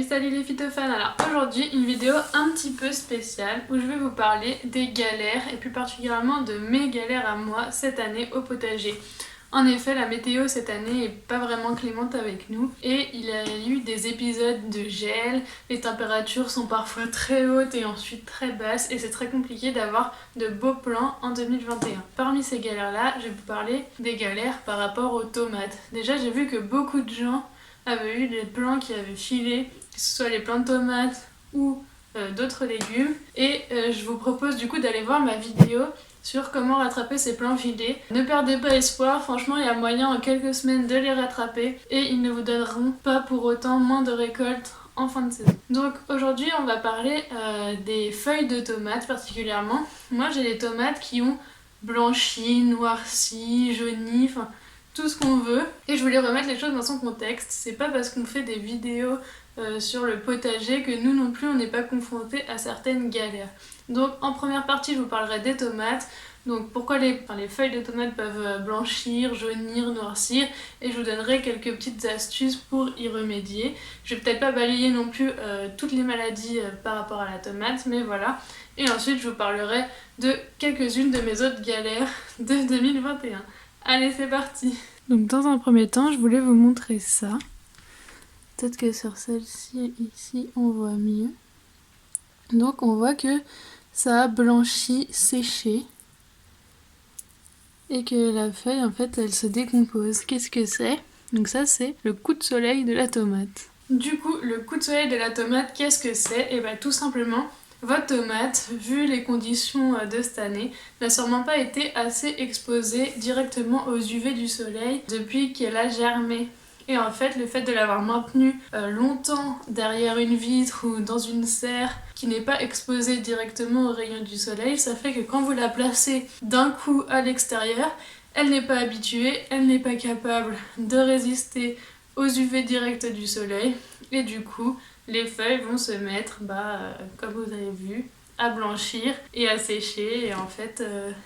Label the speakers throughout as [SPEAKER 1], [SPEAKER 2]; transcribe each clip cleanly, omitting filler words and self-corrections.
[SPEAKER 1] Salut les phytophanes. Alors aujourd'hui une vidéo un petit peu spéciale où je vais vous parler des galères et plus particulièrement de mes galères à moi cette année au potager. En effet, la météo cette année est pas vraiment clémente avec nous et il y a eu des épisodes de gel, les températures sont parfois très hautes et ensuite très basses et c'est très compliqué d'avoir de beaux plants en 2021. Parmi ces galères-là, je vais vous parler des galères par rapport aux tomates. Déjà, j'ai vu que beaucoup de gens avaient eu des plants qui avaient filé, que ce soit les plants de tomates ou d'autres légumes. Et je vous propose du coup d'aller voir ma vidéo sur comment rattraper ces plants filés. Ne perdez pas espoir, franchement il y a moyen en quelques semaines de les rattraper et ils ne vous donneront pas pour autant moins de récoltes en fin de saison. Donc aujourd'hui on va parler des feuilles de tomates particulièrement. Moi j'ai des tomates qui ont blanchi, noirci, jauni, enfin tout ce qu'on veut. Et je voulais remettre les choses dans son contexte. C'est pas parce qu'on fait des vidéos sur le potager que nous non plus on n'est pas confrontés à certaines galères. Donc en première partie je vous parlerai des tomates. Donc pourquoi les feuilles de tomates peuvent blanchir, jaunir, noircir, et je vous donnerai quelques petites astuces pour y remédier. Je vais peut-être pas balayer non plus toutes les maladies par rapport à la tomate, mais voilà. Et ensuite je vous parlerai de quelques-unes de mes autres galères de 2021. Allez, c'est parti! Donc dans un premier temps, je voulais vous montrer ça. Peut-être que sur celle-ci, ici, on voit mieux. Donc on voit que ça a blanchi, séché. Et que la feuille, en fait, elle se décompose. Qu'est-ce que c'est? Donc ça, c'est le coup de soleil de la tomate. Du coup, le coup de soleil de la tomate, qu'est-ce que c'est? Et bien tout simplement, votre tomate, vu les conditions de cette année, n'a sûrement pas été assez exposée directement aux UV du soleil depuis qu'elle a germé. Et en fait, le fait de l'avoir maintenue longtemps derrière une vitre ou dans une serre qui n'est pas exposée directement aux rayons du soleil, ça fait que quand vous la placez d'un coup à l'extérieur, elle n'est pas habituée, elle n'est pas capable de résister aux UV directs du soleil et du coup les feuilles vont se mettre, comme vous avez vu, à blanchir et à sécher et en fait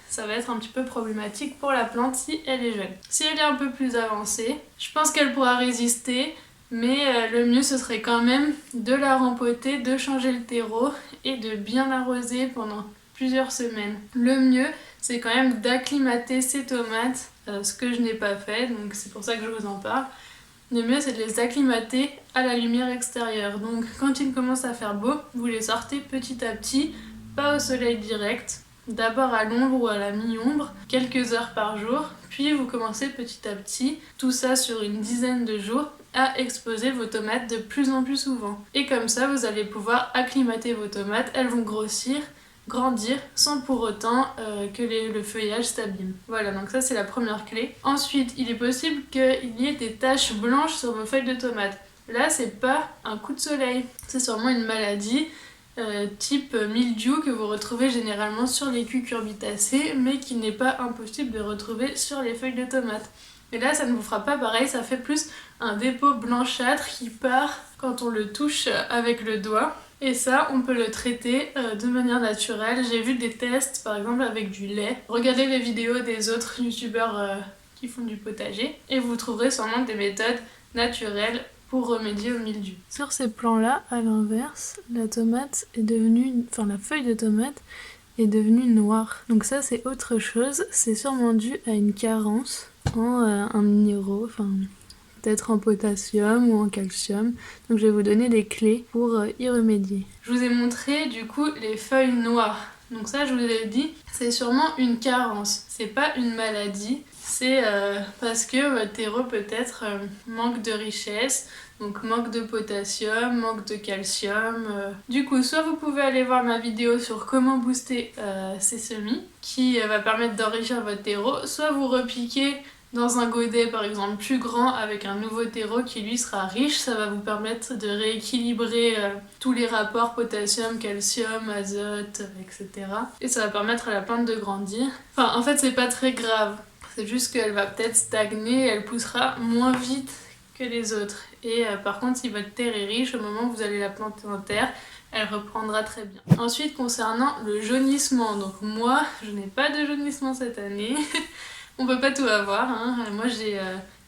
[SPEAKER 1] ça va être un petit peu problématique pour la plante si elle est jeune. Si elle est un peu plus avancée, je pense qu'elle pourra résister, mais le mieux ce serait quand même de la rempoter, de changer le terreau et de bien l'arroser pendant plusieurs semaines. Le mieux c'est quand même d'acclimater ces tomates, ce que je n'ai pas fait, donc c'est pour ça que je vous en parle. Le mieux c'est de les acclimater à la lumière extérieure. Donc quand il commence à faire beau, vous les sortez petit à petit, pas au soleil direct, d'abord à l'ombre ou à la mi-ombre, quelques heures par jour, puis vous commencez petit à petit, tout ça sur une dizaine de jours, à exposer vos tomates de plus en plus souvent. Et comme ça vous allez pouvoir acclimater vos tomates, elles vont grossir, grandir sans pour autant que le feuillage s'abîme. Voilà, donc ça c'est la première clé. Ensuite, il est possible qu'il y ait des taches blanches sur vos feuilles de tomates. Là, c'est pas un coup de soleil, c'est sûrement une maladie type mildiou que vous retrouvez généralement sur les cucurbitacées, mais qui n'est pas impossible de retrouver sur les feuilles de tomates. Et là, ça ne vous fera pas pareil, ça fait plus un dépôt blanchâtre qui part quand on le touche avec le doigt. Et ça, on peut le traiter de manière naturelle. J'ai vu des tests, par exemple, avec du lait. Regardez les vidéos des autres youtubeurs qui font du potager et vous trouverez sûrement des méthodes naturelles pour remédier au mildiou. Sur ces plants-là, à l'inverse, la feuille de tomate est devenue noire. Donc ça, c'est autre chose. C'est sûrement dû à une carence en minéraux, peut-être en potassium ou en calcium. Donc je vais vous donner des clés pour y remédier. Je vous ai montré du coup les feuilles noires. Donc ça, je vous ai dit, c'est sûrement une carence. C'est pas une maladie, c'est parce que votre terreau peut-être manque de richesse, donc manque de potassium, manque de calcium. Du coup, soit vous pouvez aller voir ma vidéo sur comment booster ces semis, qui va permettre d'enrichir votre terreau, soit vous repiquez dans un godet par exemple plus grand avec un nouveau terreau qui lui sera riche, ça va vous permettre de rééquilibrer tous les rapports potassium, calcium, azote, etc. Et ça va permettre à la plante de grandir. En fait c'est pas très grave, c'est juste qu'elle va peut-être stagner, elle poussera moins vite que les autres. Et par contre si votre terre est riche, au moment où vous allez la planter en terre, elle reprendra très bien. Ensuite concernant le jaunissement, donc moi je n'ai pas de jaunissement cette année. On peut pas tout avoir, hein. Moi j'ai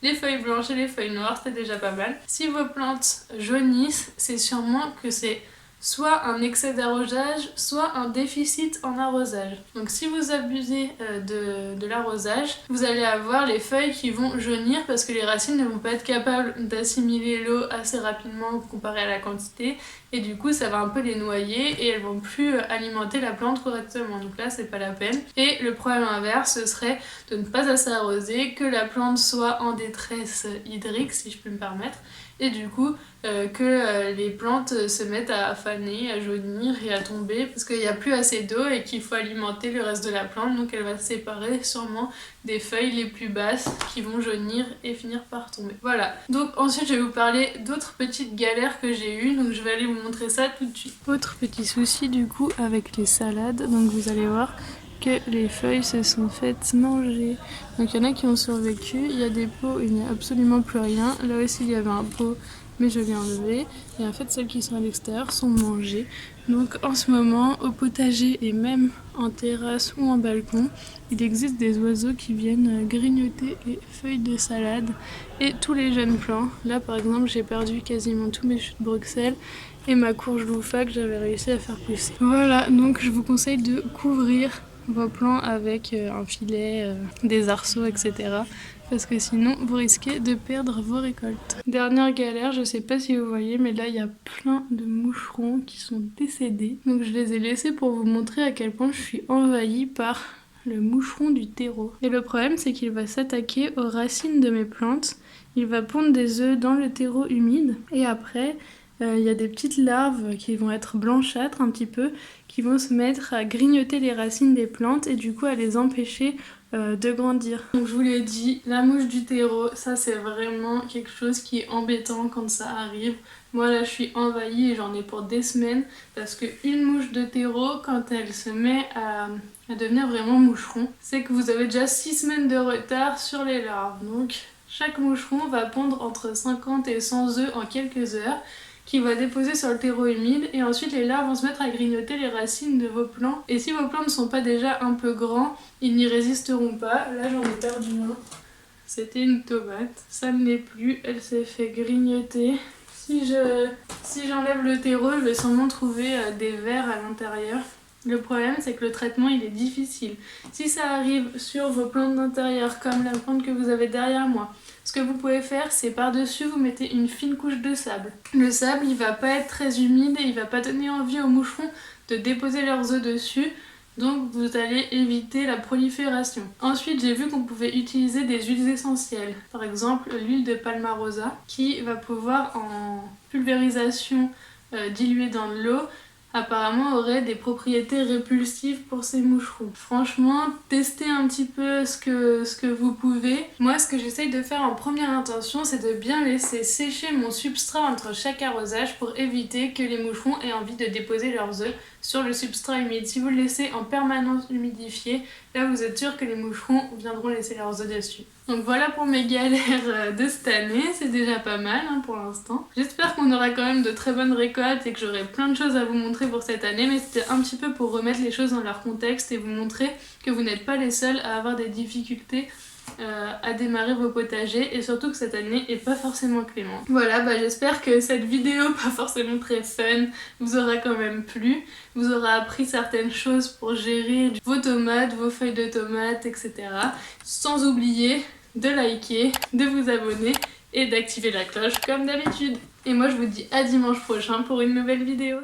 [SPEAKER 1] les feuilles blanches et les feuilles noires, c'est déjà pas mal. Si vos plantes jaunissent, c'est sûrement que c'est soit un excès d'arrosage, soit un déficit en arrosage. Donc si vous abusez de l'arrosage, vous allez avoir les feuilles qui vont jaunir parce que les racines ne vont pas être capables d'assimiler l'eau assez rapidement comparé à la quantité, et du coup ça va un peu les noyer et elles vont plus alimenter la plante correctement. Donc là c'est pas la peine. Et le problème inverse, ce serait de ne pas assez arroser, que la plante soit en détresse hydrique, si je peux me permettre, et du coup que les plantes se mettent à faner, à jaunir et à tomber parce qu'il n'y a plus assez d'eau et qu'il faut alimenter le reste de la plante, donc elle va se séparer sûrement des feuilles les plus basses qui vont jaunir et finir par tomber. Voilà, donc ensuite je vais vous parler d'autres petites galères que j'ai eues, donc je vais aller vous montrer ça tout de suite. Autre petit souci du coup avec les salades, donc vous allez voir que les feuilles se sont faites manger. Donc il y en a qui ont survécu, il y a des pots où il n'y a absolument plus rien. Là aussi il y avait un pot mais je l'ai enlevé. Et en fait celles qui sont à l'extérieur sont mangées. Donc en ce moment au potager et même en terrasse ou en balcon, il existe des oiseaux qui viennent grignoter les feuilles de salade et tous les jeunes plants. Là par exemple j'ai perdu quasiment tous mes choux de Bruxelles et ma courge loufa que j'avais réussi à faire pousser. Voilà, donc je vous conseille de couvrir vos plants avec un filet, des arceaux, etc. Parce que sinon vous risquez de perdre vos récoltes. Dernière galère, je sais pas si vous voyez, mais là il y a plein de moucherons qui sont décédés. Donc je les ai laissés pour vous montrer à quel point je suis envahie par le moucheron du terreau. Et le problème c'est qu'il va s'attaquer aux racines de mes plantes. Il va pondre des œufs dans le terreau humide et après il y a des petites larves qui vont être blanchâtres un petit peu, qui vont se mettre à grignoter les racines des plantes et du coup à les empêcher de grandir. Donc je vous l'ai dit, la mouche du terreau, ça c'est vraiment quelque chose qui est embêtant quand ça arrive. Moi là je suis envahie et j'en ai pour des semaines parce qu'une mouche de terreau, quand elle se met à devenir vraiment moucheron, c'est que vous avez déjà 6 semaines de retard sur les larves. Donc chaque moucheron va pondre entre 50 et 100 œufs en quelques heures, qui va déposer sur le terreau humide et ensuite les larves vont se mettre à grignoter les racines de vos plants. Et si vos plants ne sont pas déjà un peu grands, ils n'y résisteront pas. Là j'en ai perdu un. C'était une tomate, ça ne l'est plus, elle s'est fait grignoter. Si j'enlève le terreau, je vais sûrement trouver des vers à l'intérieur. Le problème c'est que le traitement il est difficile. Si ça arrive sur vos plantes d'intérieur comme la plante que vous avez derrière moi, ce que vous pouvez faire c'est par-dessus vous mettez une fine couche de sable. Le sable il va pas être très humide et il va pas donner envie aux moucherons de déposer leurs œufs dessus. Donc vous allez éviter la prolifération. Ensuite j'ai vu qu'on pouvait utiliser des huiles essentielles. Par exemple l'huile de Palmarosa qui va pouvoir en pulvérisation diluée dans de l'eau apparemment aurait des propriétés répulsives pour ces moucherons. Franchement, testez un petit peu ce que vous pouvez. Moi, ce que j'essaye de faire en première intention, c'est de bien laisser sécher mon substrat entre chaque arrosage pour éviter que les moucherons aient envie de déposer leurs œufs sur le substrat humide. Si vous le laissez en permanence humidifié, là vous êtes sûr que les moucherons viendront laisser leurs œufs dessus. Donc voilà pour mes galères de cette année, c'est déjà pas mal pour l'instant. J'espère qu'on aura quand même de très bonnes récoltes et que j'aurai plein de choses à vous montrer pour cette année, mais c'était un petit peu pour remettre les choses dans leur contexte et vous montrer que vous n'êtes pas les seuls à avoir des difficultés à démarrer vos potagers et surtout que cette année est pas forcément clémente. Voilà, j'espère que cette vidéo pas forcément très fun vous aura quand même plu, vous aura appris certaines choses pour gérer vos tomates, vos feuilles de tomates, etc. Sans oublier de liker, de vous abonner et d'activer la cloche comme d'habitude. Et moi je vous dis à dimanche prochain pour une nouvelle vidéo.